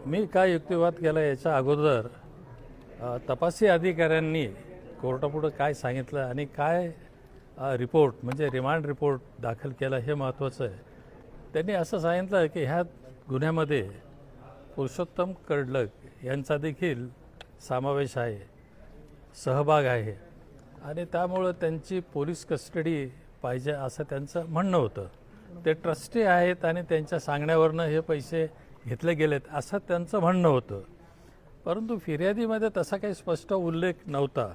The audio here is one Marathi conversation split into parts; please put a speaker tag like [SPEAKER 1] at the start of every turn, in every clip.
[SPEAKER 1] मी काय युक्तिवाद केला याच्या अगोदर तपासी अधिकाऱ्यांनी कोर्टापुढं काय सांगितलं आणि काय रिपोर्ट म्हणजे रिमांड रिपोर्ट दाखल केला हे महत्त्वाचं आहे. त्यांनी असं सांगितलं की ह्या गुन्ह्यामध्ये पुरुषोत्तम कडलक यांचा देखील समावेश आहे, सहभाग आहे आणि त्यामुळं त्यांची पोलीस कस्टडी पाहिजे असं त्यांचं म्हणणं होतं. ते ट्रस्टी आहेत आणि त्यांच्या सांगण्यावरनं हे पैसे घेतले गेलेत असं त्यांचं म्हणणं होतं. परंतु फिर्यादीमध्ये तसा काही स्पष्ट उल्लेख नव्हता.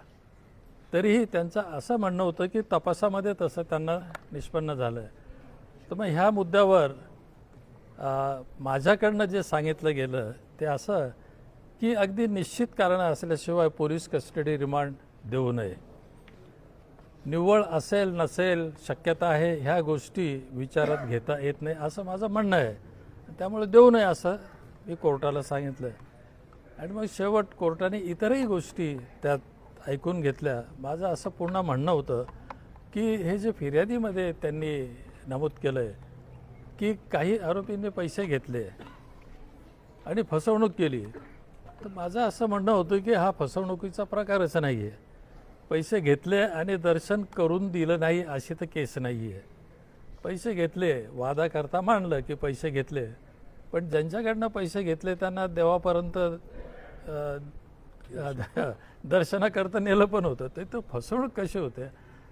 [SPEAKER 1] तरीही त्यांचं असं म्हणणं होतं की तपासामध्ये तसं त्यांना निष्पन्न झालं आहे. तर मग ह्या मुद्द्यावर माझ्याकडनं जे सांगितलं गेलं ते असं की अगदी निश्चित कारण असल्याशिवाय पोलीस कस्टडी रिमांड देऊ नये. निव्वळ असेल नसेल शक्यता आहे ह्या गोष्टी विचारात घेता येत नाही असं माझं म्हणणं आहे. त्यामुळे देऊ नये असं मी कोर्टाला सांगितलं. आणि मग शेवट कोर्टाने इतरही गोष्टी त्यात ऐकून घेतल्या. माझं असं पूर्ण म्हणणं होतं की हे जे फिर्यादीमध्ये त्यांनी नमूद केलं आहे की काही आरोपींनी पैसे घेतले आणि फसवणूक केली, तर माझं असं म्हणणं होतं की हा फसवणुकीचा प्रकारच नाही आहे. पैसे घेतले आणि दर्शन करून दिलं नाही अशी तर केस नाही आहे. पैसे घेतले, वादा करता मानलं की पैसे घेतले, पण ज्यांच्याकडनं पैसे घेतले त्यांना देवापर्यंत दर्शनाकरता नेलं पण होतं. ते फसवणूक कशी होते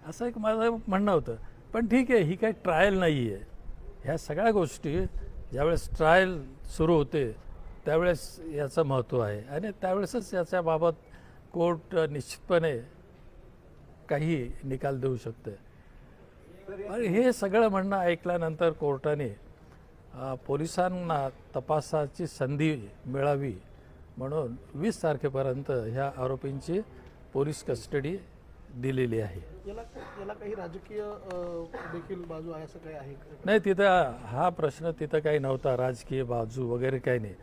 [SPEAKER 1] असं एक माझं म्हणणं होतं. पण ठीक आहे, ही काही ट्रायल नाही आहे. ह्या सगळ्या गोष्टी ज्यावेळेस ट्रायल सुरू होते त्यावेळेस याचं महत्त्व आहे आणि त्यावेळेसच याच्याबाबत कोर्ट निश्चितपणे काही निकाल देऊ शकते. आणि हे सगळं म्हणणं ऐकल्यानंतर कोर्टाने पोलिसांना तपासाची संधी मिळावी म्हणून 20 तारखेपर्यंत ह्या आरोपींची पोलीस कस्टडी दिलेली आहे.
[SPEAKER 2] याला काही राजकीय देखील बाजू आहे असं काही आहे?
[SPEAKER 1] नाही, तिथं हा प्रश्न तिथं काही नव्हता. राजकीय बाजू वगैरे काही नाही.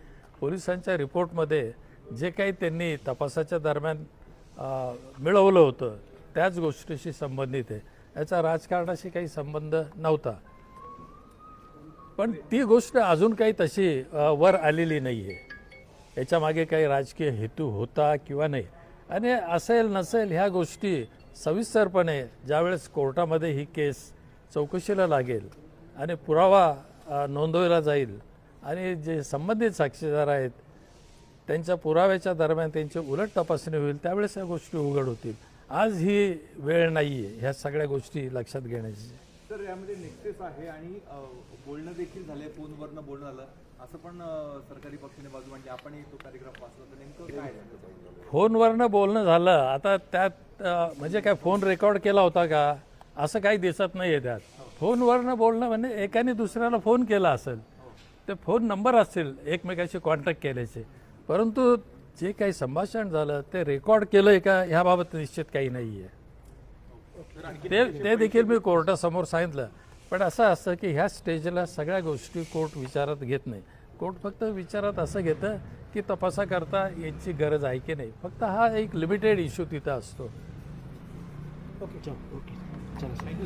[SPEAKER 1] पोलिसांच्या रिपोर्टमध्ये जे काही त्यांनी तपासाच्या दरम्यान मिळवलं होतं त्याच गोष्टीशी संबंधित आहे. याचा राजकारणाशी काही संबंध नव्हता. पण ती गोष्ट अजून काही तशी वर आलेली नाही आहे. याच्यामागे काही राजकीय हेतू होता किंवा नाही. आणि असेल नसेल ह्या गोष्टी सविस्तरपणे ज्यावेळेस कोर्टामध्ये ही केस चौकशीला लागेल आणि पुरावा नोंदवला जाईल आणि जे संबंधित साक्षीदार आहेत त्यांच्या पुराव्याच्या दरम्यान त्यांची उलट तपासणी होईल त्यावेळेस या गोष्टी उघड होतील. आज ही वेळ नाही आहे ह्या सगळ्या गोष्टी लक्षात घेण्याची.
[SPEAKER 3] तर यामध्ये नेक्सेस आहे आणि बोलणं देखील झालंय, फोनवरनं बोलणं झालं असं पण सरकारी पक्षाने बाजू मांडली. आपण तो पॅरेग्राफ वाचला तर नेमकं काय
[SPEAKER 1] फोनवरनं बोलणं झालं. आता त्यात म्हणजे काय फोन रेकॉर्ड केला होता का असं काही दिसत नाही आहे त्यात. फोनवरनं बोलणं म्हणजे एकाने दुसऱ्याला फोन केला असेल, ते फोन नंबर असतील एकमेकाशी कॉन्टॅक्ट केल्याचे, परंतु जे काही संभाषण झालं ते रेकॉर्ड केलं आहे का ह्याबाबत निश्चित काही नाही आहे. ते देखील मी कोर्टासमोर सांगितलं. पण असं असतं की ह्या स्टेजला सगळ्या गोष्टी कोर्ट विचारात घेत नाही. कोर्ट फक्त विचारात असं घेतं की तपासाकरता याची गरज आहे की नाही. फक्त हा एक लिमिटेड इश्यू तिथं असतो.
[SPEAKER 2] ओके, चला.